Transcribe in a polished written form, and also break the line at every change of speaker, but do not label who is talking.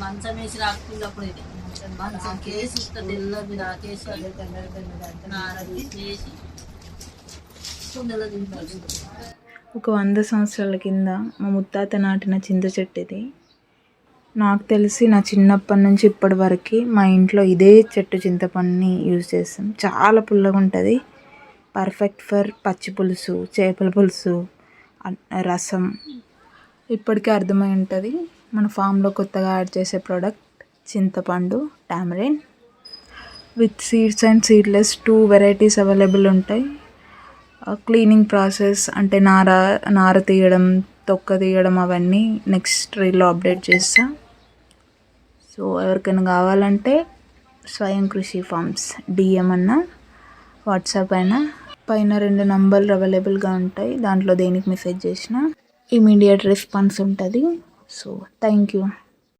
మంచం వేసి రాకపోయినప్పుడు ఇది మంచం కేసి తెల్లది రాకేసి వేసి కుండలో దింపాల్సి.
ఒక 100 సంవత్సరాల కింద మా ముత్తాత నాటిన చింత చెట్టు ఇది. నాకు తెలిసి నా చిన్నప్పటి నుంచి ఇప్పటి వరకు మా ఇంట్లో ఇదే చెట్టు చింతపండుని యూజ్ చేస్తాం. చాలా పుల్లగా ఉంటుంది. పర్ఫెక్ట్ ఫర్ పచ్చి పులుసు, చేపల పులుసు, రసం. ఇప్పటికే అర్థమై ఉంటుంది మన ఫామ్లో కొత్తగా యాడ్ చేసే ప్రోడక్ట్ చింతపండు tamarind. With seeds and seedless 2 varieties available ఉంటాయి. క్లీనింగ్ ప్రాసెస్ అంటే నార తీయడం, తొక్క తీయడం అవన్నీ నెక్స్ట్ రీల్లో అప్డేట్ చేస్తా. సో ఎవరికైనా కావాలంటే స్వయం కృషి ఫార్మ్స్ DM అన్నా, వాట్సాప్ అయినా, పైన 2 నంబర్లు అవైలబుల్గా ఉంటాయి. దాంట్లో దేనికి మెసేజ్ చేసినా ఇమీడియట్ రెస్పాన్స్ ఉంటుంది. So thank you.